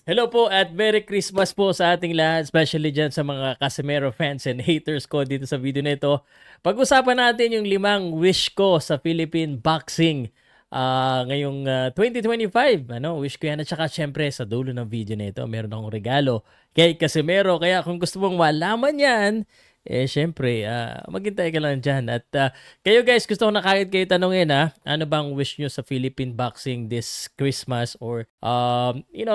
Hello po at Merry Christmas po sa ating lahat, especially dyan sa mga Casimero fans and haters ko dito sa video na ito. Pag-usapan natin yung 5 wish ko sa Philippine boxing ngayong 2025. Wish ko yan at saka syempre sa dulo ng video na ito, meron akong regalo kay Casimero. Kaya kung gusto mong malaman yan, syempre, maghintay ka lang dyan. At kayo guys, gusto ko na kahit kayo tanungin ano bang wish nyo sa Philippine boxing this Christmas or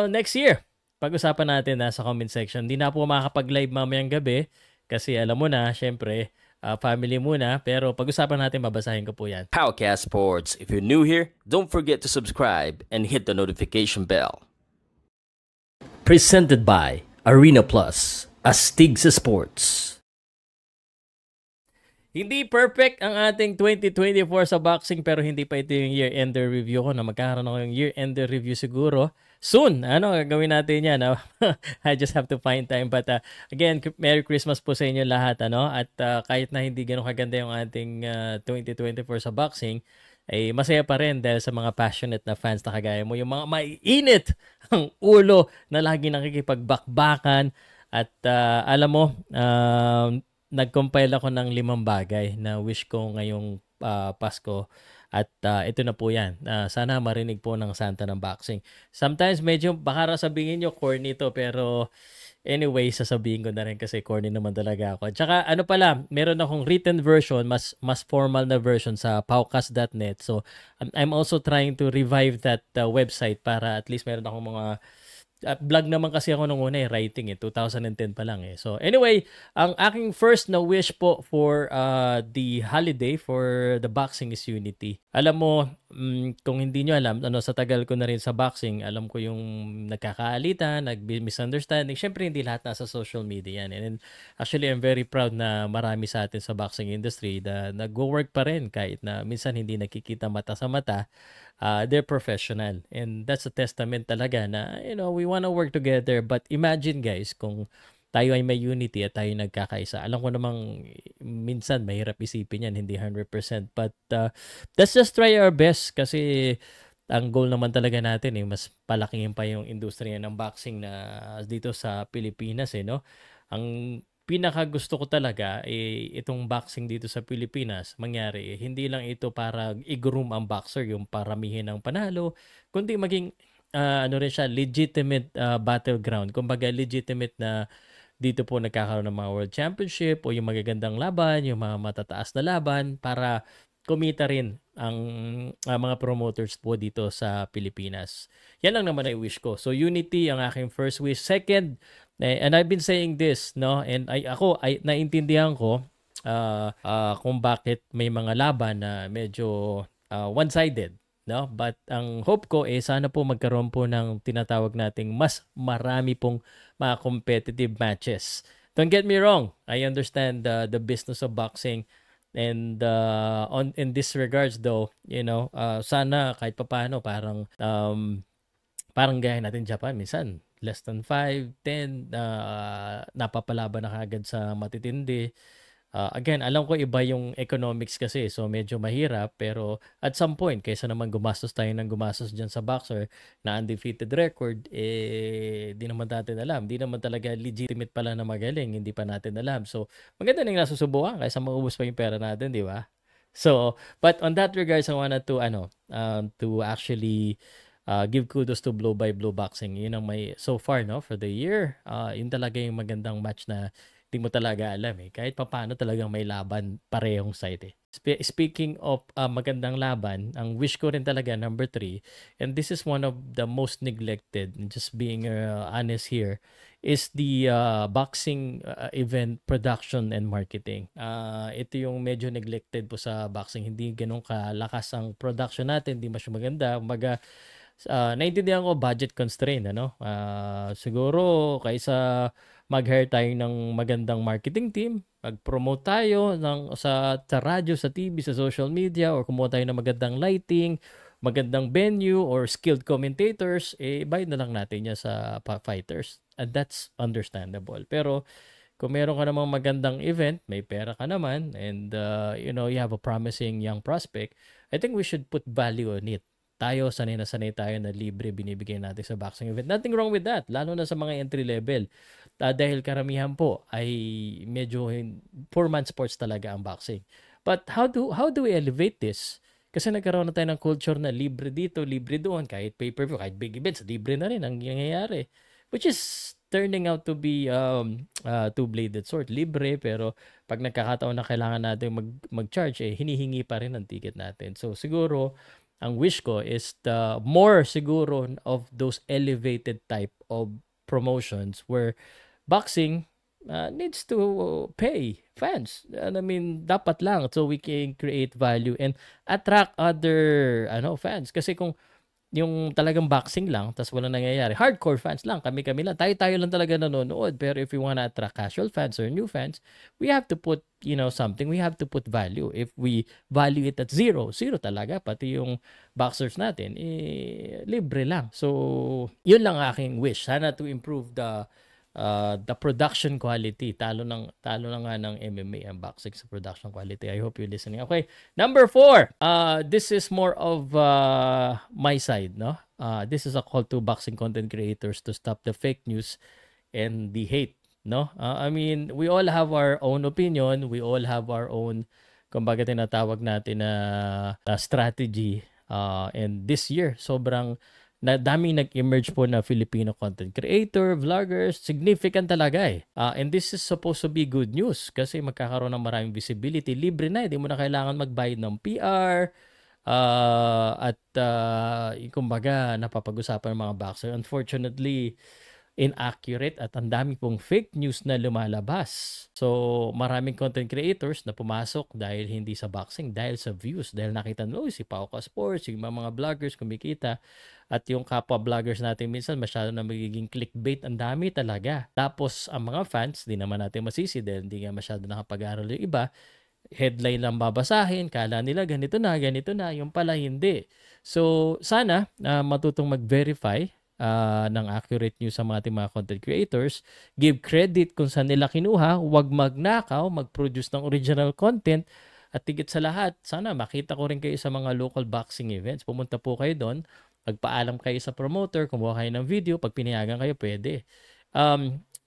next year? Pag-usapan natin sa comment section. Hindi na po makakapag-live mamayang gabi kasi alam mo na, syempre, family muna. Pero pag-usapan natin, babasahin ko po yan. Powcast Sports. If you're new here, don't forget to subscribe and hit the notification bell. Presented by Arena Plus, Astig sa Sports. Hindi perfect ang ating 2024 sa boxing pero hindi pa ito yung year-ender review ko na magkakaroon ako yung year-ender review siguro. Soon, gagawin natin yan. I just have to find time. But again, Merry Christmas po sa inyo lahat. At kahit na hindi ganun kaganda yung ating 2024 sa boxing, ay masaya pa rin dahil sa mga passionate na fans na kagaya mo. Yung mga maiinit ang ulo na lagi nakikipagbakbakan. At alam mo, nag-compile ako ng 5 bagay na wish ko ngayong Pasko. At ito na po yan. Sana marinig po ng Santa ng Boxing. Sometimes medyo baka sabihin nyo corny to pero anyway, sasabihin ko na rin kasi corny naman talaga ako. Tsaka pala, meron akong written version, mas formal na version sa paucast.net. So I'm also trying to revive that website para at least meron akong mga vlog naman kasi ako nung una writing 2010 pa lang So anyway, ang aking first na wish po for the holiday for the boxing is unity. Alam mo, kung hindi nyo alam, sa tagal ko na rin sa boxing, alam ko yung nagkakaalitan, nag-misunderstanding. Syempre hindi lahat nasa social media yan. And actually, I'm very proud na marami sa atin sa boxing industry na nag-work pa rin kahit na minsan hindi nakikita mata sa mata. They're professional and that's a testament talaga na we wanna work together. But imagine guys, kung tayo ay may unity at tayo nagkakaisa. Alam ko namang minsan mahirap isipin yan, hindi 100%, but let's just try our best kasi ang goal naman talaga natin mas palakihin pa yung industriya ng boxing na dito sa Pilipinas no. Ang pinaka gusto ko talaga itong boxing dito sa Pilipinas mangyari hindi lang ito para i-groom ang boxer yung paramihin ng panalo, kundi maging rin siya legitimate battleground. Kumbaga legitimate na dito po nagkakaroon ng mga world championship o yung magagandang laban, yung mga matataas na laban para kumita rin ang mga promoters po dito sa Pilipinas. Yan lang naman ay wish ko. So unity ang aking first wish. Second, and I've been saying this, and ako naintindihan ko kung bakit may mga laban na medyo one-sided, But ang hope ko sana po magkaroon po ng tinatawag nating mas marami pong mga competitive matches. Don't get me wrong, I understand the business of boxing. And in this regards though, sana kahit papaano parang gaya natin Japan, minsan less than 5, 10, napapalaban na kagad sa matitindi. Again, alam ko iba yung economics kasi, so medyo mahirap. Pero at some point, kaysa naman gumastos tayo ng gumastos dyan sa boxer na undefeated record, di naman natin alam. Di naman talaga legitimate pala na magaling, hindi pa natin alam. So, maganda nang nasusubukan kaysa maubos pa yung pera natin, di ba? So, but on that regards, I wanted to actually give kudos to Blow by Blow Boxing. Yun ang may so far for the year. Yun talaga yung magandang match na di mo talaga alam kahit papaano talagang may laban parehong side Speaking of magandang laban, ang wish ko rin talaga number 3, and this is one of the most neglected, just being honest here, is the boxing event production and marketing. Ito yung medyo neglected po sa boxing. Hindi ganun kalakas ang production natin, hindi masyadong maganda. Kumbaga, naintindihan ko budget constraint siguro kaysa mag-hire tayo ng magandang marketing team, mag-promote tayo sa radyo, sa TV, sa social media, or kumuha tayo ng magandang lighting, magandang venue, or skilled commentators, bayad na lang natin yan sa fighters. And that's understandable. Pero kung meron ka namang magandang event, may pera ka naman, and you have a promising young prospect, I think we should put value on it. tayo, sanay na sanay tayo na libre binibigay natin sa boxing event. Nothing wrong with that, lalo na sa mga entry level. Dahil karamihan po ay medyo 4-man sports talaga ang boxing. But how do we elevate this? Kasi nagkaroon na tayo ng culture na libre dito, libre doon, kahit pay-per-view, kahit big events, libre na rin ang nangyayari. Which is turning out to be two-bladed sword. Libre, pero pag nagkakataon na kailangan natin mag-charge, hinihingi pa rin ang ticket natin. So siguro, ang wish ko is the more siguro of those elevated type of promotions where boxing needs to pay fans. I mean, dapat lang so we can create value and attract other fans. Kasi kung yung talagang boxing lang, tas walang nangyayari. Hardcore fans lang, kami-kami lang. Tayo-tayo lang talaga nanonood. Pero if we wanna attract casual fans or new fans, we have to put, something. We have to put value. If we value it at zero talaga. Pati yung boxers natin, libre lang. So, yun lang aking wish. Sana to improve the production quality. Talo na nga ng MMA ang boxing sa production quality. I hope you're listening. Okay, number 4. This is more of my side, no? This is a call to boxing content creators to stop the fake news and the hate, no? I mean, we all have our own opinion. We all have our own, kumbaga tinatawag natin na strategy. And this year, sobrang daming nag-emerge po na Filipino content creator, vloggers, significant talaga and this is supposed to be good news kasi magkakaroon ng maraming visibility. Libre na, hindi mo na kailangan magbayad ng PR at kumbaga napapag-usapan ng mga boxer. Unfortunately, inaccurate at ang dami pong fake news na lumalabas. So, maraming content creators na pumasok dahil hindi sa boxing, dahil sa views, dahil nakita nila, si Pauka Sports, yung mga vloggers kumikita, at yung kapwa vloggers natin minsan masyado na magiging clickbait, ang dami talaga. Tapos, ang mga fans, di naman natin masisi dahil hindi nga masyado nakapag-aral yung iba, headline lang babasahin, kala nila ganito na, yung pala hindi. So, sana matutong mag-verify ng accurate news sa mga ating mga content creators, give credit kung saan nila kinuha, huwag magnakaw, mag-produce ng original content, at tigit sa lahat, sana makita ko rin kayo sa mga local boxing events. Pumunta po kayo doon, pagpaalam kayo sa promoter, kumuha kayo ng video, pag pinayagan kayo, pwede.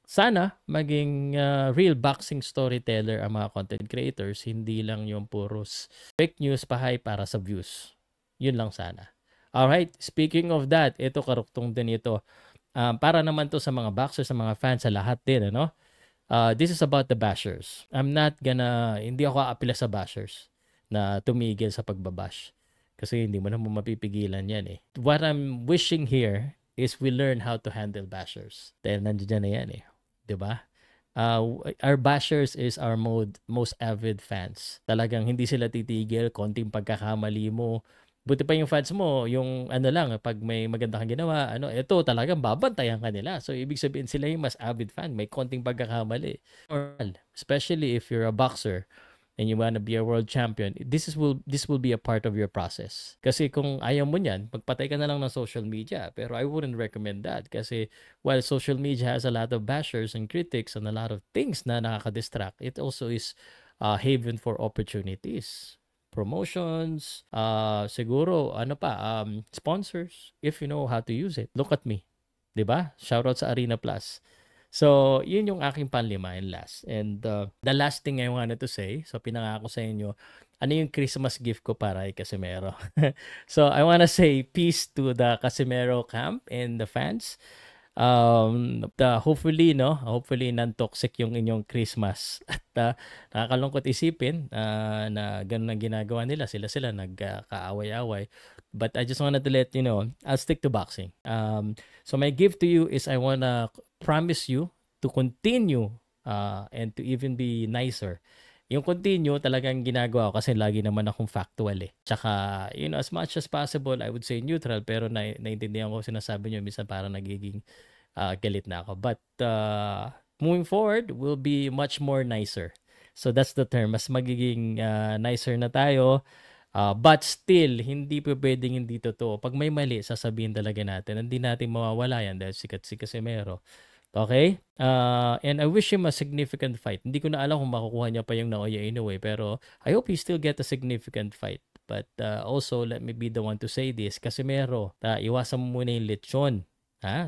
Sana maging real boxing storyteller ang mga content creators, hindi lang yung puros fake news pahay para sa views. Yun lang sana. Alright, speaking of that, ito karuktong din ito. Para naman to sa mga boxers, sa mga fans, sa lahat din, ano? This is about the bashers. Hindi ako aapila sa bashers na tumigil sa pagbabash. Kasi hindi mo na mapipigilan yan What I'm wishing here is we learn how to handle bashers. Dahil nandiyan na yan Diba? Our bashers is our most avid fans. Talagang hindi sila titigil, konting pagkakamali mo, buti pa yung fans mo, yung pag may maganda kang ginawa, ito talagang babantayan ka nila. So, ibig sabihin sila yung mas avid fan, may konting pagkakamali. Especially if you're a boxer and you wanna be a world champion, this will be a part of your process. Kasi kung ayaw mo niyan, magpatay ka na lang ng social media. Pero I wouldn't recommend that kasi while social media has a lot of bashers and critics and a lot of things na nakaka-distract, it also is a haven for opportunities. Promotions, siguro, sponsors, if you know how to use it. Look at me. Diba? Shoutout sa Arena Plus. So, yun yung aking panlima and last. And the last thing I wanted to say, so pinangako sa inyo, ano yung Christmas gift ko para kay Casimero? So, I wanna say peace to the Casimero camp and the fans. Hopefully non-toxic yung inyong Christmas at nakakalungkot isipin na ganun ang ginagawa nila, sila nagkaaway-away, but I just wanted to let you know I'll stick to boxing. So my gift to you is I wanna promise you to continue and to even be nicer. Yung continue talagang ginagawa ko kasi lagi naman akong factual Tsaka, as much as possible, I would say neutral, pero naintindihan ko sinasabi nyo, minsan parang nagiging galit na ako. But moving forward, we'll be much more nicer. So that's the term. Mas magiging nicer na tayo. But still, hindi pa pwedeng hindi totoo. Pag may mali, sasabihin talaga natin. Hindi natin mawawala yan dahil sikat si Casimero. Okay? And I wish him a significant fight. Hindi ko na alam kung makukuha niya pa yung Naoya Inoue, pero I hope he still get a significant fight. But also, let me be the one to say this. Casimero, iwasan mo muna yung lechon.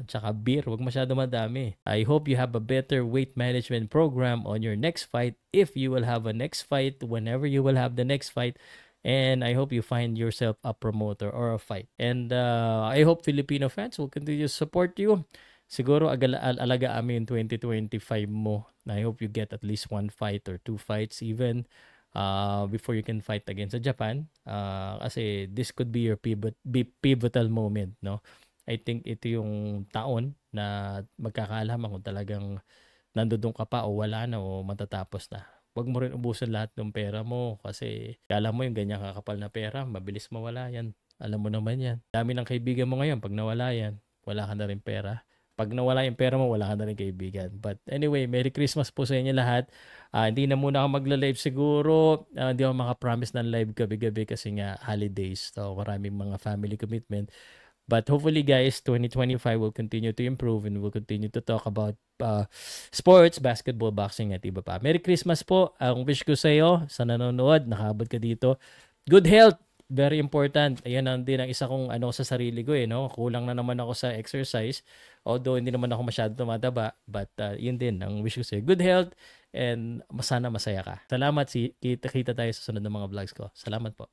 Tsaka beer, wag masyado madami. I hope you have a better weight management program on your next fight if you will have a next fight, whenever you will have the next fight. And I hope you find yourself a promoter or a fight. And I hope Filipino fans will continue to support you. Siguro alagaan mo yung 2025 mo. I hope you get at least 1 fight or 2 fights even before you can fight against Japan. Kasi this could be your pivotal moment, no? I think ito yung taon na magkakaalaman kung talagang nandoon ka pa o wala na o matatapos na. Huwag mo rin ubusin lahat ng pera mo kasi kala mo yung ganyan kakapal na pera, mabilis mawala yan. Alam mo naman yan. Dami ng kaibigan mo ngayon, pag nawala yan, wala ka na rin pera. Pag nawala yung pera mo, wala ka na rin kaibigan. But anyway, Merry Christmas po sa inyo lahat. Hindi na muna ako magla-live siguro. Hindi ako makapromise ng live gabi-gabi kasi nga holidays. So maraming mga family commitment. But hopefully guys, 2025 will continue to improve and we'll continue to talk about sports, basketball, boxing at iba pa. Merry Christmas po. Ang wish ko sa iyo, sa nanonood, nakaabot ka dito. Good health, very important. Ayan ang din ang isa kong sa sarili ko no. Kulang na naman ako sa exercise. Although hindi naman ako masyado tumataba, but yun din ang wish ko sa iyo. Good health and sana masaya ka. Salamat, kita tayo sa sunod ng mga vlogs ko. Salamat po.